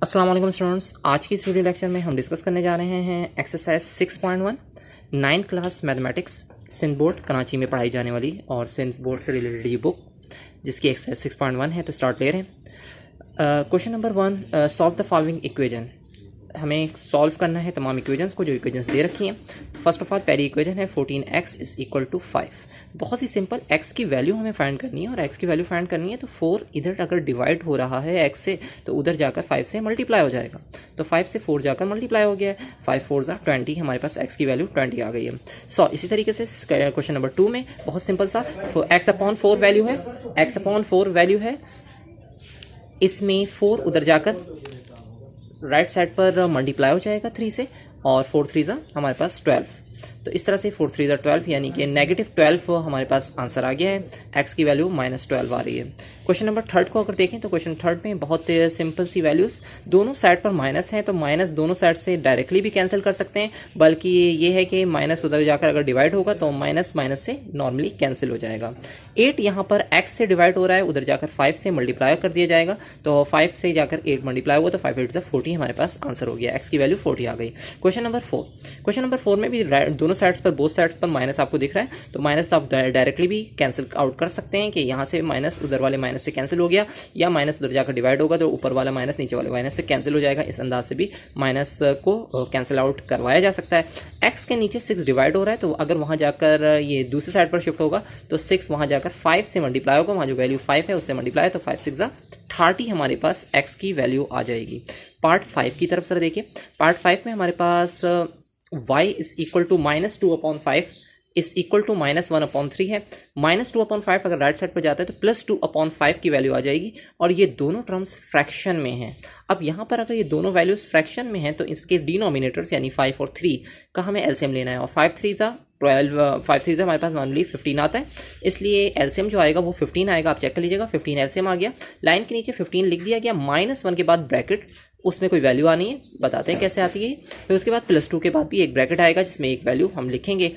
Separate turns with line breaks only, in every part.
अस्सलाम वालेकुम स्टूडेंट्स। आज की इस वीडियो लेक्चर में हम डिस्कस करने जा रहे हैं exercise 6.1 9th class mathematics Sindh board Karachi में पढ़ाई जाने वाली और सिंध बोर्ड से रिलेटेड ये बुक जिसकी एक्सरसाइज 6.1 है। तो स्टार्ट ले रहे हैं। Question number 1, solve the following equation. हमें सॉल्व करना है तमाम इक्वेजन्स को जो इक्वेजन्स दे रखी हैं। फर्स्ट ऑफ ऑल पहली इक्वेजन है 14x = 5। बहुत ही सिंपल, x की वैल्यू हमें फाइंड करनी है और x की वैल्यू फाइंड करनी है तो 4 इधर अगर डिवाइड हो रहा है x से तो उधर जाकर 5 से मल्टीप्लाई हो जाएगा। तो 5 से 4 जाकर मल्टीप्लाई हो गया है। 5 4 ज़ा 20, हमारे पास x की वैल्यू 20 आ गई है। इसी तरीके से क्वेश्चन नंबर 2 में बहुत सिंपल सा x/4 वैल्यू है, x/4 वैल्यू है। इसमें 4 उधर जाकर राइट साइड पर मल्टीप्लाई हो जाएगा 3 से और 4 3 ज़ा हमारे पास 12। तो इस तरह से 4 3 ज़ा 12 यानी कि -12 हमारे पास आंसर आ गया है। x की वैल्यू -12 आ रही है। क्वेश्चन नंबर 3 को अगर देखें तो क्वेश्चन 3 में बहुत सिंपल सी वैल्यूज़, दोनों साइड पर माइनस है तो माइनस दोनों साइड से डायरेक्टली भी कैंसिल कर सकते हैं, बल्कि ये है कि माइनस उधर जाकर अगर डिवाइड होगा तो माइनस माइनस से नॉर्मली कैंसिल हो जाएगा। 8 यहाँ पर x से डिवाइड हो रहा है, उधर जाकर 5 से मल्टीप्लाई कर दिया जाएगा तो 5 से जाकर 8 मल्टीप्लाई हुआ तो 5 8 ज़ा 40 हमारे पास आंसर हो गया। x की वैल्यू 40 आ गई। क्वेश्चन नंबर 4 में भी दोनों साइड्स पर, बोथ साइड्स पर माइनस आपको दिख रहा है तो माइनस तो आप डायरेक्टली भी कैंसिल आउट कर सकते हैं कि यहाँ से माइनस उधर वाले माइनस से कैंसिल हो गया, या माइनस उधर जाकर डिवाइड होगा तो ऊपर वाला माइनस नीचे वाले माइनस से कैंसिल हो जाएगा। इस अंदाज से भी माइनस को कैंसिल आउट करवाया जा सकता है। x के नीचे 6 डिवाइड हो रहा है तो अगर वहाँ जाकर ये दूसरी साइड पर शिफ्ट होगा तो 6 वहाँ जाकर 5 से मल्टीप्लाई होगा, वहाँ जो वैल्यू 5 है उससे मल्टीप्लाई है तो 5 6 ज़ा 30 हमारे पास x की वैल्यू आ जाएगी। पार्ट 5 की तरफ सर देखिए। पार्ट 5 में हमारे पास y = -2/5 = -1/3 है। -2/5 अगर राइट साइड पर जाता है तो +2/5 की वैल्यू आ जाएगी और ये दोनों टर्म्स फ्रैक्शन में हैं। अब यहाँ पर अगर ये दोनों वैल्यूज फ्रैक्शन में हैं तो इसके डिनोमिनेटर्स यानी 5 और 3 का हमें एलसीएम लेना है और 5 3 ज़ा 12, 5 3 ज़ा हमारे पास नॉर्मली 15 आता है, इसलिए एलसीएम जो आएगा वो 15 आएगा। आप चेक कर लीजिएगा, 15 एलसीएम आ गया। लाइन के नीचे 15 लिख दिया गया, -1 के बाद ब्रैकेट, उसमें कोई वैल्यू आनी है, बताते हैं कैसे आती है। फिर उसके बाद +2 के बाद भी एक ब्रैकेट आएगा जिसमें एक वैल्यू हम लिखेंगे।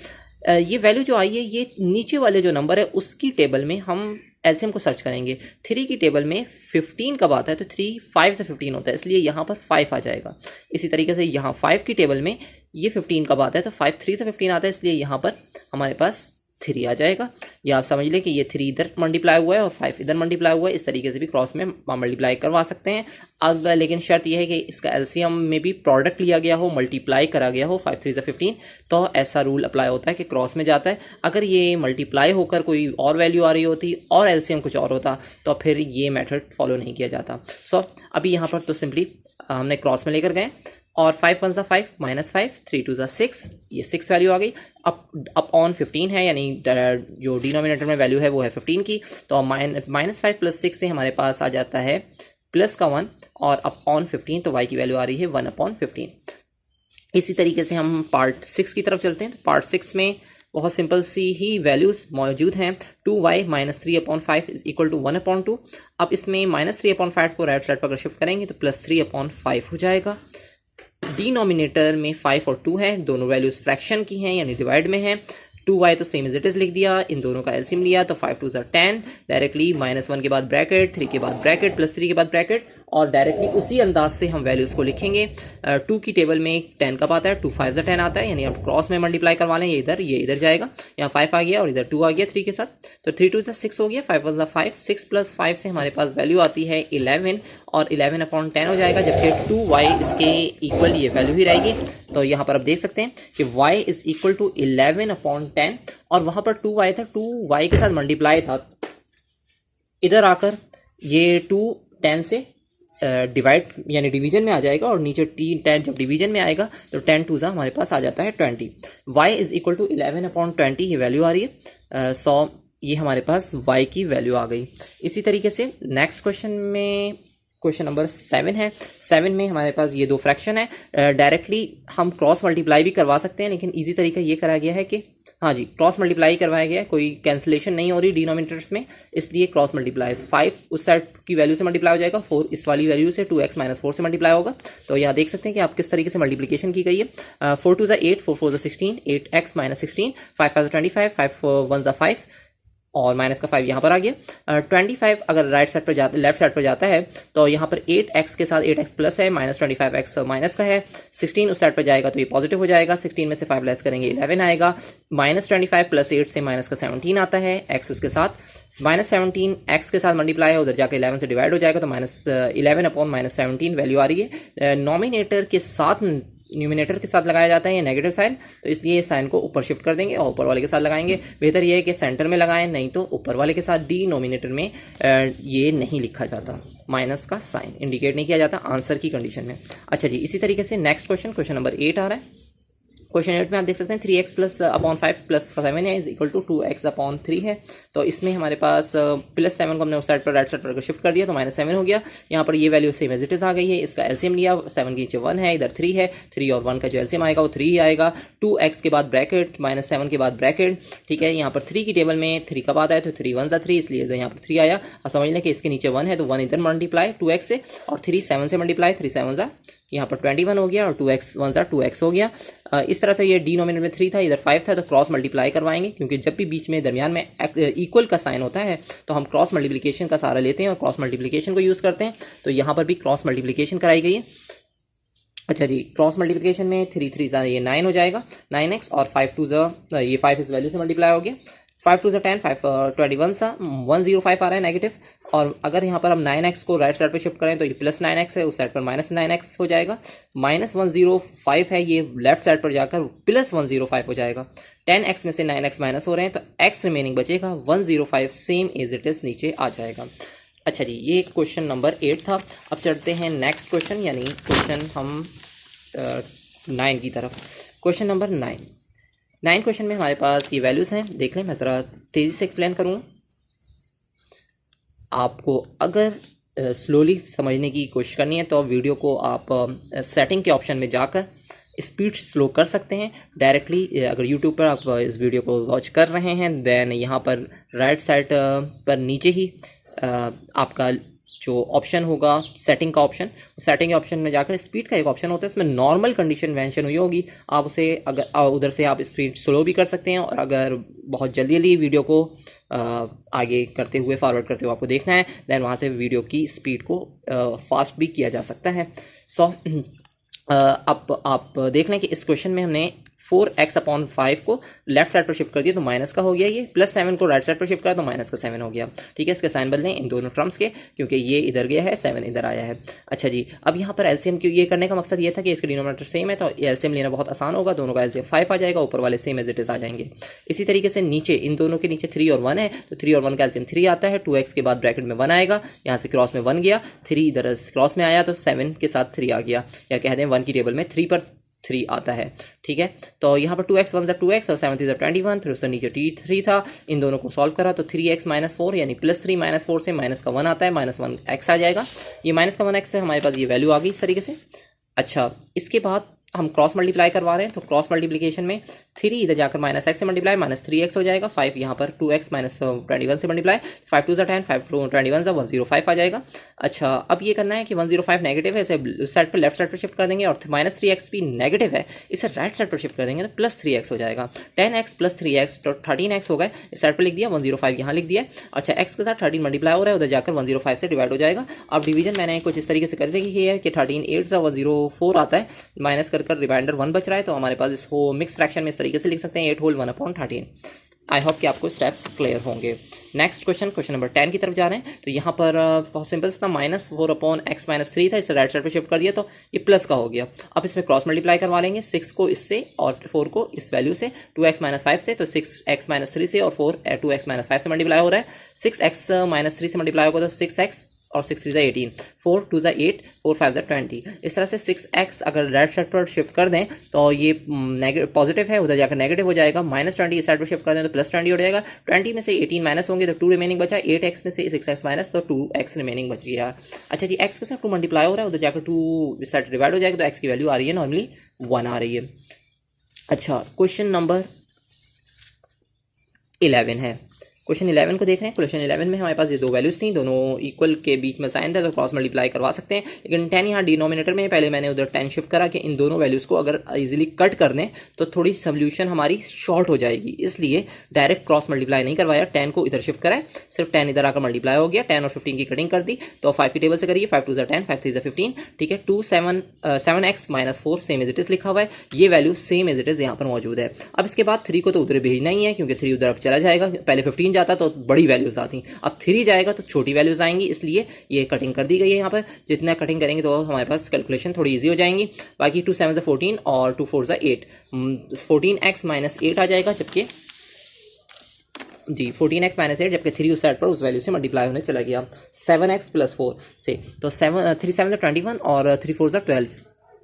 ये वैल्यू जो आई है ये नीचे वाले जो नंबर है उसकी टेबल में हम एलसीएम को सर्च करेंगे। 3 की टेबल में 15 कब आता है तो 3 5 से 15 होता है, इसलिए यहाँ पर 5 आ जाएगा। इसी तरीके से यहाँ 5 की टेबल में ये 15 कब आता है तो 5 3 से 15 आता है, इसलिए यहाँ पर हमारे पास 3 आ जाएगा। या आप समझ लें कि ये 3 इधर मल्टीप्लाई हुआ है और 5 इधर मल्टीप्लाई हुआ है। इस तरीके से भी क्रॉस में मल्टीप्लाई करवा सकते हैं। अब लेकिन शर्त यह है कि इसका एलसीएम में भी प्रोडक्ट लिया गया हो, मल्टीप्लाई करा गया हो, 5 3 ज़ा 15, तो ऐसा रूल अप्लाई होता है कि क्रॉस में जाता है। अगर ये मल्टीप्लाई होकर कोई और वैल्यू आ रही होती और एलसीएम कुछ और होता तो फिर ये मेथड फॉलो नहीं किया जाता। अभी यहाँ पर तो सिंपली हमने क्रॉस में लेकर गए और 5 1 ज़ा 5 -5 3 2 ज़ा 6, ये 6 वैल्यू आ गई। अब ऑन 15 है यानी जो डिनोमिनेटर में वैल्यू है वो है 15 की, तो -5 + 6 से हमारे पास आ जाता है +1 और अब ऑन 15 तो y की वैल्यू आ रही है 1/15। इसी तरीके से हम पार्ट 6 की तरफ चलते हैं। तो पार्ट 6 में बहुत सिंपल सी ही वैल्यूज़ मौजूद हैं। 2y - 3/5 = 1/2। अब इसमें -3/5 को राइट साइड पर अगर शिफ्ट करेंगे तो +3/5 हो जाएगा। डिनोमिनेटर में 5 और 2 है, दोनों वैल्यूज फ्रैक्शन की हैं यानी डिवाइड में हैं। 2y तो सेम एज इट इज लिख दिया, इन दोनों का एलसीएम लिया तो 5 2 ज़ा 10, डायरेक्टली -1 के बाद ब्रैकेट, 3 के बाद ब्रैकेट, +3 के बाद ब्रैकेट और डायरेक्टली उसी अंदाज से हम वैल्यूज़ को लिखेंगे। 2 की टेबल में 10 कब आता है, 2 5 ज़ा 10 आता है, यानी आप क्रॉस में मल्टीप्लाई करवा लें, ये इधर जाएगा। यहाँ 5 आ गया और इधर 2 आ गया 3 के साथ, तो 3 2 ज़ा 6 हो गया। 5 1 ज़ा 5, 6 + 5 से हमारे पास वैल्यू आती है 11 और 11/10 हो जाएगा, जबकि 2y इसके इक्वल ये वैल्यू ही रहेगी। तो यहाँ पर आप देख सकते हैं कि y = 11/10 और वहाँ पर 2y था, 2y के साथ मल्टीप्लाई था, इधर आकर ये 2 10 से डिवाइड यानी डिवीजन में आ जाएगा और नीचे 10 जब डिवीजन में आएगा तो 10 2 ज़ा हमारे पास आ जाता है 20। y = 11/20 ये वैल्यू आ रही है। ये हमारे पास y की वैल्यू आ गई। इसी तरीके से नेक्स्ट क्वेश्चन में क्वेश्चन नंबर 7 है। 7 में हमारे पास ये दो फ्रैक्शन है, डायरेक्टली हम क्रॉस मल्टीप्लाई भी करवा सकते हैं, लेकिन इजी तरीका ये करा गया है कि हाँ जी क्रॉस मल्टीप्लाई करवाया गया है, कोई कैंसिलेशन नहीं हो रही डिनोमिनेटर्स में, इसलिए क्रॉस मल्टीप्लाई 5 उस साइड की वैल्यू से मल्टीप्लाई हो जाएगा, 4 इस वाली वैल्यू से 2x - 4 से मल्टीप्लाई होगा। तो यहाँ देख सकते हैं कि आप किस तरीके से मल्टीप्लिकेशन की गई है। 4 2 ज़ा 8, 4 4 ज़ा 16, 8x - 16, 5 5 ज़ा 25, 5 1 ज़ा 5, और माइनस का 5 यहाँ पर आ गया। 25 अगर राइट साइड पर जाता लेफ्ट साइड पर जाता है तो यहाँ पर 8x के साथ 8x प्लस है, माइनस 25x माइनस का है। 16 उस साइड पर जाएगा तो ये पॉजिटिव हो जाएगा, 16 में से 5 लेस करेंगे 11 आएगा। माइनस 25 प्लस 8 से माइनस का 17 आता है, x उसके साथ माइनस 17 x के साथ मल्टीप्लाई है, उधर जाकर 11 से डिवाइड हो जाएगा तो माइनस 11 अपॉन माइनस 17 वैल्यू आ रही है। नॉमिनेटर के साथ न्यूमिनेटर के साथ लगाया जाता है ये नेगेटिव साइन, तो इसलिए साइन को ऊपर शिफ्ट कर देंगे और ऊपर वाले के साथ लगाएंगे। बेहतर ये है कि सेंटर में लगाएं, नहीं तो ऊपर वाले के साथ डिनोमिनेटर में ये नहीं लिखा जाता, माइनस का साइन इंडिकेट नहीं किया जाता आंसर की कंडीशन में। अच्छा जी, इसी तरीके से नेक्स्ट क्वेश्चन नंबर 8 आ रहा है। क्वेश्चन 8 में आप देख सकते हैं 3x प्लस अपॉन 5 प्लस 7 है is equal to 2x upon 3 है। तो इसमें हमारे पास प्लस 7 को हमने उस साइड पर राइट साइड पर शिफ्ट कर दिया तो माइनस 7 हो गया। यहाँ पर ये value same as it is आ गई है। इसका एलसीएम लिया, 7 के नीचे 1 है, इधर 3 है, 3 और 1 का जो एलसीएम आएगा वो 3 ही आएगा। 2x के बाद ब्रैकेट माइनस 7 के बाद ब्रैकेट, ठीक है। यहाँ पर 3 की टेबल में 3 कब आता है तो 3 1 3, इसलिए यहाँ पर 3 आया। अब समझ लें कि इसके नीचे 1 है तो 1 इधर मल्टीप्लाई 2x से और 3 7 से मल्टीप्लाई 3 7 यहाँ पर 21 हो गया और 2x 1 2x हो गया। इस तरह से ये डिनोमिनेटर में 3 था, इधर 5 था तो क्रॉस मल्टीप्लाई करवाएंगे, क्योंकि जब भी बीच में दरमियान में इक्वल का साइन होता है तो हम क्रॉस मल्टीप्लिकेशन का सहारा लेते हैं और क्रॉस मल्टीप्लिकेशन को यूज़ करते हैं। तो यहाँ पर भी क्रॉस मल्टीप्लिकेशन कराई गई है। अच्छा जी, क्रॉस मल्टीप्लिकेशन में 3 3 ये 9 हो जाएगा 9x और 5 2 ये 5 इस वैल्यू से मल्टीप्लाई हो गया। 5 2 10 5 21 सा 105 आ रहा है नेगेटिव। और अगर यहाँ पर हम 9x को राइट साइड पे शिफ्ट करें तो ये प्लस 9x है, उस साइड पर माइनस 9x हो जाएगा। माइनस 105 है, ये लेफ्ट साइड पर जाकर प्लस 105 हो जाएगा। 10x में से 9x माइनस हो रहे हैं तो x रिमेनिंग बचेगा 105 सेम एज इट इज नीचे आ जाएगा। अच्छा जी, ये क्वेश्चन नंबर 8 था। अब चलते हैं नेक्स्ट क्वेश्चन, यानी क्वेश्चन हम 9 की तरफ। क्वेश्चन नंबर 9 क्वेश्चन में हमारे पास ये वैल्यूज़ हैं, देख लें। मैं ज़रा तेज़ी से एक्सप्लेन करूँगा। आपको अगर स्लोली समझने की कोशिश करनी है तो वीडियो को आप सेटिंग के ऑप्शन में जाकर स्पीड स्लो कर सकते हैं डायरेक्टली। अगर यूट्यूब पर आप इस वीडियो को वॉच कर रहे हैं देन यहाँ पर राइट साइड पर नीचे ही आपका जो ऑप्शन होगा सेटिंग का ऑप्शन, सेटिंग के ऑप्शन में जाकर स्पीड का एक ऑप्शन होता है, इसमें नॉर्मल कंडीशन मेंशन हुई होगी। आप उसे अगर उधर से आप स्पीड स्लो भी कर सकते हैं, और अगर बहुत जल्दी जल्दी वीडियो को आगे करते हुए फॉरवर्ड करते हुए आपको देखना है देन वहाँ से वीडियो की स्पीड को फास्ट भी किया जा सकता है। अब आप देख लें कि इस क्वेश्चन में हमने 4x अपॉन 5 को लेफ्ट साइड पर शिफ्ट कर दिया तो माइनस का हो गया, ये प्लस 7 को राइट साइड पर शिफ्ट करा तो माइनस का 7 हो गया। ठीक है, इसके साइन बदलें इन दोनों टर्म्स के, क्योंकि ये इधर गया है 7 इधर आया है। अच्छा जी, अब यहाँ पर एलसीएम क्यों ये करने का मकसद ये था कि इसके डिनोमिनेटर सेम है तो एलसीएम लेना बहुत आसान होगा। दोनों का एलसीएम 5 आ जाएगा, ऊपर वाले सेम एज इट इज आ जाएंगे। इसी तरीके से नीचे इन दोनों के नीचे 3 और 1 है तो 3 और 1 का एलसीएम 3 आता है। 2x के बाद ब्रैकेट में 1 आएगा, यहाँ से क्रॉस में 1 गया, 3 इधर क्रॉस में आया तो 7 के साथ 3 आ गया, या कह दें 1 की टेबल में 3 पर 3 आता है। ठीक है, तो यहाँ पर 2x 1 2x और 7 3 21, फिर उससे नीचे t3 था। इन दोनों को सॉल्व करा तो 3x माइनस 4 यानी प्लस 3 माइनस 4 से माइनस का 1 आता है, माइनस 1x आ जाएगा। ये माइनस का 1x है, हमारे पास ये वैल्यू आ गई इस तरीके से। अच्छा, इसके बाद हम क्रॉस मल्टीप्लाई करवा रहे हैं तो क्रॉस मल्टीप्लिकेशन में 3 इधर जाकर माइनस x से मल्टीप्लाई माइनस 3x हो जाएगा। 5 यहाँ पर 2x माइनस 21 से मल्टीप्लाई 5 2 10 5 2 21 105 आ जाएगा। अच्छा, अब ये करना है कि 105 नेगेटिव है, इसे उस साइड पर लेफ्ट साइड पर शिफ्ट कर देंगे, और माइनस 3x भी नेगेटिव है, इसे राइट साइड पर शिफ्ट कर देंगे तो प्लस 3x हो जाएगा। 10x प्लस 3x तो 13x हो गए, इस साइड पर लिख दिया, 105 यहाँ लिख दिया। अच्छा, x के साथ 13 मल्टीप्लाई हो रहा है, उधर जाकर 105 से डिवाइड हो जाएगा। अब डिवीजन मैंने कुछ इस तरीके से कर रखी है कि 13 8 से 104 आता है, माइनस कर रिमाइंडर 1 बच रहा है, तो हमारे पास इसको मिक्स फ्रैक्शन में इस तरीके से लिख सकते हैं 8 होल 1/13। आई होप कि आपको स्टेप्स क्लियर होंगे। नेक्स्ट क्वेश्चन नंबर 10 की तरफ जा रहे हैं। तो यहाँ पर बहुत सिंपल था, माइनस 4/x माइनस 3 था, इसे राइट साइड पे शिफ्ट कर दिया तो ये प्लस का हो गया। अब इसमें क्रॉस मल्टीप्लाई करवा लेंगे, 6 को इससे और 4 को इस वैल्यू से, 2x माइनस 5 से, तो 6x माइनस 3 से और 2x माइनस 5 से मल्टीप्लाई हो रहा है। 6x माइनस 3 से मल्टीप्लाई होगा तो 6x और 6 3 18, 4 2 8, 4 5 20। इस तरह से 6x अगर राइट साइड पर शिफ्ट कर दें तो ये पॉजिटिव है, उधर जाकर नेगेटिव हो जाएगा। माइनस 20 इस साइड पर शिफ्ट कर दें तो प्लस 20 हो जाएगा। 20 में से 18 माइनस होंगे तो 2 रिमेनिंग बचा। 8x में से 6x माइनस तो 2x रिमेनिंग बच गया। अच्छा जी, x के साथ 2 मल्टीप्लाई हो रहा है, उधर जाकर 2 इस साइड डिवाइड हो जाएगा तो x की वैल्यू आ रही है नॉर्मली 1 आ रही है। अच्छा, क्वेश्चन नंबर 11 है। क्वेश्चन 11 को देख रहे हैं। क्वेश्चन 11 में हमारे पास ये दो वैल्यूज थी, दोनों इक्वल के बीच में साइन था तो क्रॉस मल्टीप्लाई करवा सकते हैं, लेकिन 10 यहाँ डिनोमिनेटर में है। पहले मैंने उधर 10 शिफ्ट करा कि इन दोनों वैल्यूज को अगर इजीली कट कर दें तो थोड़ी सोल्यूशन हमारी शॉर्ट हो जाएगी, इसलिए डायरेक्ट क्रॉस मल्टीप्लाई नहीं करवाया, 10 को इधर शिफ्ट करा है, सिर्फ 10 इधर आकर मल्टीप्लाई हो गया, 10 और 15 की कटिंग कर दी। तो 5 की टेबल से करिए, 5 2 10, 5 3 15, ठीक है। 7x minus 4 same as it is लिखा हुआ है, ये value same as it is यहाँ पर मौजूद है। अब इसके बाद 3 को तो उधर भेजना ही है क्योंकि 3 उधर अब चला जाएगा, पहले 15 जाता तो बड़ी वैल्यूज आती, अब 3 जाएगा तो छोटी वैल्यूज आएंगी, इसलिए ये कटिंग कर दी गई है। यहाँ पर जितना कटिंग करेंगे तो हमारे पास कैलकुलेशन थोड़ी ईजी हो जाएंगी। बाकी 2 7 14 और 2 4 8, 14x माइनस 8 आ जाएगा, जबकि जी 14x माइनस 8, जबकि 3 उस साइड पर उस वैल्यू से मल्टीप्लाई होने चला गया 7x प्लस 4 से, तो 3 7 21 और 3 4 12,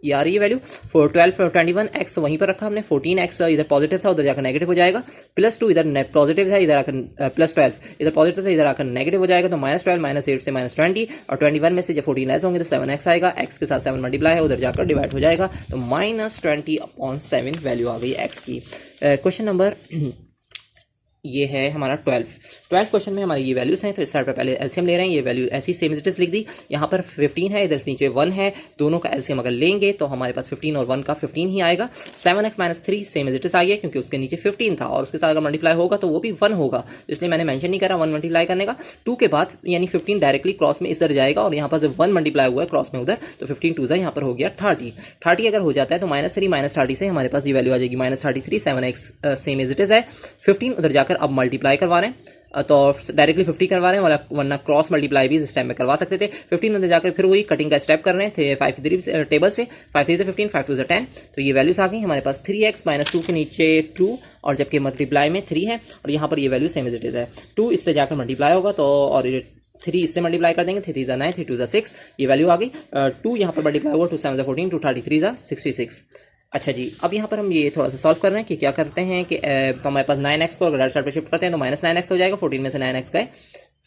ये आ रही है वैल्यू। 12 21x वहीं पर रखा हमने, 14x इधर पॉजिटिव था उधर जाकर नेगेटिव हो जाएगा, प्लस 2 इधर पॉजिटिव था इधर आकर प्लस 12 इधर पॉजिटिव था इधर आकर नेगेटिव हो जाएगा, तो -12 -8 से -20, और 21 में से जब 14 लेस होंगे तो 7x आएगा, x के साथ 7 मल्टीप्लाई है उधर जाकर डिवाइड हो जाएगा, तो -20/7 वैल्यू आ गई x की। क्वेश्चन नंबर ये है हमारा 12 क्वेश्चन में हमारी ये वैल्यूज हैं, तो इस साइड पर पहले एलसीएम ले रहे हैं, ये वैल्यू ऐसी सेम एज इट इज लिख दी। यहाँ पर 15 है, इधर नीचे 1 है, दोनों का एलसीएम अगर लेंगे तो हमारे पास 15 और 1 का 15 ही आएगा। 7x minus 3 same as it is आ गया क्योंकि उसके नीचे 15 था और उसके साथ अगर मल्टीप्लाई होगा तो वो भी 1 होगा, इसलिए मैंने मेंशन नहीं करा 1 मल्टीप्लाई करने का। 2 के बाद यानी 15 डायरेक्टली क्रॉस में इधर जाएगा और यहाँ पर जब 1 मल्टीप्लाई हुआ है क्रॉस में उधर, तो 15 2 यहाँ पर हो गया 30 अगर हो जाता है तो -3 -30 से हमारे पास ये वैल्यू आ जाएगी -33। 7x same as it is है, 15 उधर जाकर अब मल्टीप्लाई करवा रहे हैं तो डायरेक्टली 50 करवा रहे हैं, वरना क्रॉस मल्टीप्लाई भी इस टाइम में करवा सकते थे। 15 अंदर जाकर फिर वही कटिंग का स्टेप कर रहे थे 5 3 टेबल से, 5 3 15, 5 2 10, तो ये वैल्यूज आ गई हमारे पास। 3x माइनस 2 के नीचे 2 और जबकि मल्टीप्लाई में 3 है और यहाँ पर ये value same as it is है। 2 इससे जाकर मल्टीप्लाई होगा तो और 3 इससे मल्टीप्लाई कर देंगे, 3 3 9, 3 2 6, ये वैल्यू आ गई। 2 यहाँ पर मल्टीप्लाई हुआ, 2 7 14, 2 33 66। अच्छा जी, अब यहाँ पर हम ये थोड़ा सा सॉल्व कर रहे हैं कि क्या करते हैं कि हमारे पास 9x को अगर राइट साइड पर शिफ्ट करते हैं तो -9x हो जाएगा, 14 में से 9x गए,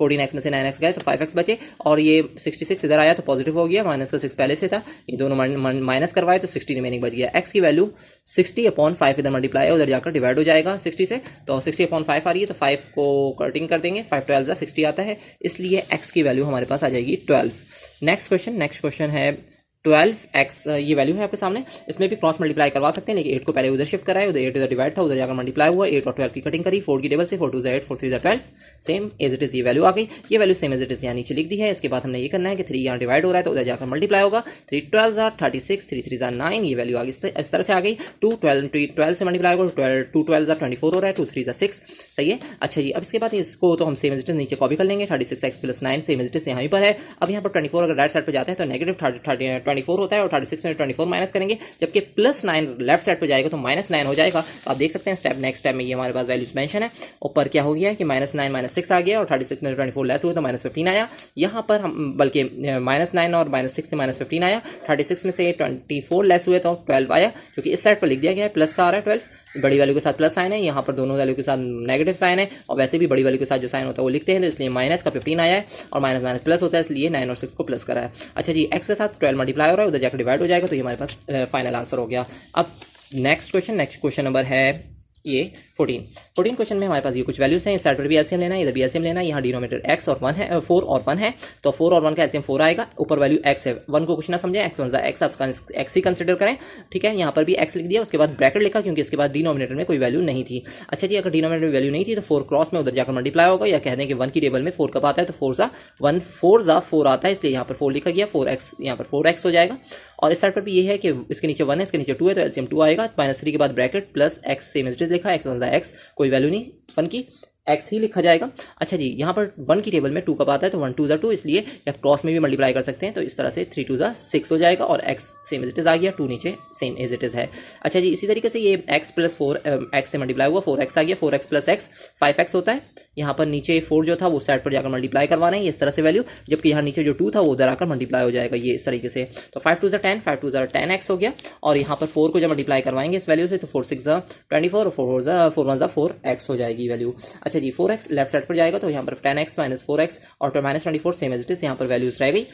14x में से 9x गए तो 5x बचे, और ये 66 इधर आया तो पॉजिटिव हो गया, माइनस का 6 पहले से था, ये दोनों माइनस करवाए तो 60 रिमेनिंग बच गया। x की वैल्यू 60/5 इधर मल्टीप्लाई है उधर जाकर डिवाइड हो जाएगा 60 से, तो 60/5 आ रही है तो 5 को कटिंग कर देंगे, 5 12 60 आता है, इसलिए x की वैल्यू हमारे पास आ जाएगी 12। नेक्स्ट क्वेश्चन है 12x, ये वैल्यू है आपके सामने, इसमें भी क्रॉस मल्टीप्लाई करवा सकते हैं, लेकिन 8 को पहले उधर शिफ्ट कराए, उधर 8 इधर डिवाइड था उधर जाकर मल्टीप्लाई हुआ, 8 और 12 की कटिंग करी, 4 की टेबल से, 4 2 8, 4 3 12, सेम एज इट इज ये वैल्यू आ गई। ये value same as it is यहाँ नीचे लिख दी है। इसके बाद हमने ये करना है कि 3 यहाँ डिवाइड हो रहा है तो उधर जाकर मल्टीप्लाई होगा, 3 12 36, 3 3 9, ये वैल्यू आ गई, इस तरह से आ गई। 2 12 से मल्टीप्लाई होगा, 2 12 24 हो रहा है, 2 3 6, सही है। अच्छा जी, अब इसके बाद इसको तो हम सेम एज इट इज नीचे कॉपी कर लेंगे, 36x + 9 same as it is यहाँ पर है। अब यहाँ पर 24 अगर राइट साइड पर जाता है तो नेगेटिव 24 होता है और 36 में 24 माइनस करेंगे, जबकि +9 लेफ्ट साइड पर जाएगा तो -9 हो जाएगा। तो आप देख सकते हैं नेक्स्ट स्टेप में ये हमारे पास वैल्यूज मेंशन है, ऊपर क्या हो गया कि -9 -6 आ गया और 36 में 24 लेस हुआ तो -15 आया। यहाँ पर हम बल्कि -9 और -6 से -15 आया, 36 में से 24 लेस हुए तो 12 आया, क्योंकि इस साइड पर लिख दिया गया है प्लस का आ रहा है 12, बड़ी वैल्यू के साथ प्लस साइन है, यहाँ पर दोनों वैल्यू के साथ नेगेटिव साइन है, और वैसे भी बड़ी वैल्यू के साथ जो साइन होता है वो लिखते हैं, तो इसलिए माइनस का 15 आया है और माइनस माइनस प्लस होता है, इसलिए 9 और 6 को प्लस करा है। अच्छा जी, x के साथ 12 मल्टीप्लाई हो रहा है उधर जाकर डिवाइड हो जाएगा, तो ये हमारे पास फाइनल आंसर हो गया। अब नेक्स्ट क्वेश्चन नंबर है ये 14 क्वेश्चन में हमारे पास ये कुछ वैल्यूज हैं, इस साइड पर भी एलसीएम लेना है, इधर भी एलसीएम लेना है। यहाँ डिनोमिनेटर x और 1 है, 4 और 1 है, तो 4 और 1 का एलसीएम 4 आएगा, ऊपर वैल्यू x है, 1 को कुछ ना समझे, x 1 x आप x ही कंसिडर करें, ठीक है। यहाँ पर भी x लिख दिया, उसके बाद ब्रैकेट लिखा क्योंकि इसके बाद डिनोमिनेटर में कोई वैल्यू नहीं थी। अच्छा जी, अगर डिनोमिनेटर में वैल्यू नहीं थी तो 4 क्रॉस में उधर जाकर मल्टीप्लाई होगा, या कह दें कि 1 की टेबल में 4 कब आता है तो 4 ज़ा 4 आता है, इसलिए यहाँ पर 4 लिखा गया, 4x यहाँ पर 4x हो जाएगा। और इस साइड पर भी ये है कि इसके नीचे 1 है, इसके नीचे 2 है, तो एलसीएम 2 आएगा, -3 के बाद bracket plus x same as it is लिखा, x 1 x, कोई वैल्यू नहीं 1 की, x ही लिखा जाएगा। अच्छा जी, यहाँ पर 1 की टेबल में 2 कब आता है तो 1 2 2, इसलिए या क्रॉस में भी मल्टीप्लाई कर सकते हैं, तो इस तरह से 3 2 6 हो जाएगा और x same as it is आ गया, 2 नीचे सेम एज इट इज है। अच्छा जी, इसी तरीके से ये x + 4 x से मल्टीप्लाई हुआ, 4x आ गया, 4x + x 5x होता है। यहाँ पर नीचे 4 जो था वो साइड पर जाकर मल्टीप्लाई करवा रहे हैं, इस तरह से वैल्यू, जबकि यहाँ नीचे जो 2 था वो उधर आकर मल्टीप्लाई हो जाएगा, ये इस तरीके से। तो 5 2 10, 5 2 10x हो गया, और यहाँ पर 4 को जब मल्टीप्लाई करवाएंगे इस वैल्यू से तो 4 6 24 और 4 1 4x हो जाएगी वैल्यू। अच्छा जी, 4x लेफ्ट साइड पर जाएगा तो यहाँ पर 10x - 4x और -24 सेम एज इट इज यहाँ पर वैल्यूज रह गई।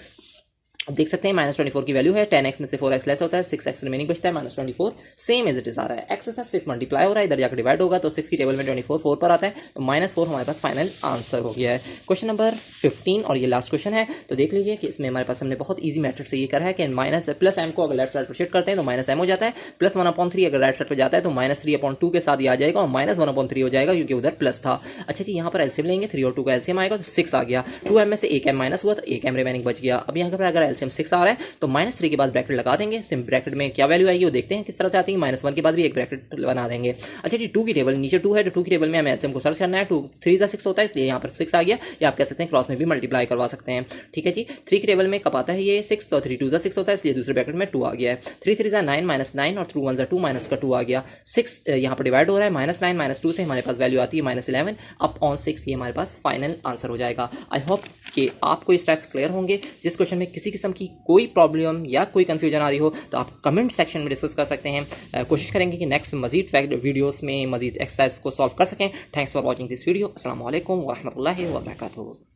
देख सकते हैं -24 की वैल्यू है, 10x में से 4x लेस होता है, 6x रिमेनिंग बचता है, -24 सेम एज इट इज आ रहा है। x के साथ 6 मल्टीप्लाई हो रहा है, इधर जाकर डिवाइड होगा तो 6 की टेबल में 24 4 पर आता है, तो -4 हमारे पास फाइनल आंसर हो गया है। क्वेश्चन नंबर 15 और ये लास्ट क्वेश्चन है। तो देख लीजिए कि इसमें हमारे पास हमने बहुत ईजी मेथड से ये करा है कि प्लस m को अगर लेफ्ट साइड पर शिफ्ट करते हैं तो -m हो जाता है, +1/3 अगर राइट साइड पर जाता है तो -3/2 के साथ ये आ जाएगा और -1/3 हो जाएगा क्योंकि उधर प्लस था। अच्छा जी, यहाँ पर एलसीएम लेंगे, 3 और 2 का एलसीएम आएगा तो 6 आ गया, 2m में से 1m माइनस हुआ तो 1m रिमेनिंग बच गया। अब यहाँ पर अगर एलसीएम 6 आ रहा है तो -3 के बाद ब्रैकेट लगा देंगे, सिम ब्रैकेट में क्या वैल्यू आएगी वो देखते हैं किस तरह से आती है, -1 के बाद भी एक ब्रैकेट बना देंगे। अच्छा जी, 2 की टेबल नीचे 2 है तो 2 की टेबल में हमें एलसीएम को सर्च करना है, 2 3 6 होता है इसलिए यहाँ पर 6 आ गया, या आप कह सकते हैं क्रॉस में भी मल्टीप्लाई करवा सकते हैं। ठीक है जी, 3 की टेबल में कब आता है ये 6, तो 3 2 6 होता है इसलिए दूसरे ब्रैकेट में 2 आ गया है, 3 3 9 -9 और 2 1 2 माइनस का 2 आ गया, 6 यहाँ पर डिवाइड हो रहा है, -9 -2 से हमारे पास वैल्यू आती है -11 अपॉन 6, ये हमारे पास फाइनल आंसर हो जाएगा। आई होप कि आपको इस टाइप्स क्लियर होंगे। जिस क्वेश्चन में किसी किस्म की कोई प्रॉब्लम या कोई कंफ्यूजन आ रही हो तो आप कमेंट सेक्शन में डिस्कस कर सकते हैं। कोशिश करेंगे कि नेक्स्ट मजीद वीडियोस में मजीद एक्सरसाइज को सॉल्व कर सकें। Thanks for watching this video. अस्सलाम वालेकुम व रहमतुल्लाहि व बरकातुहू।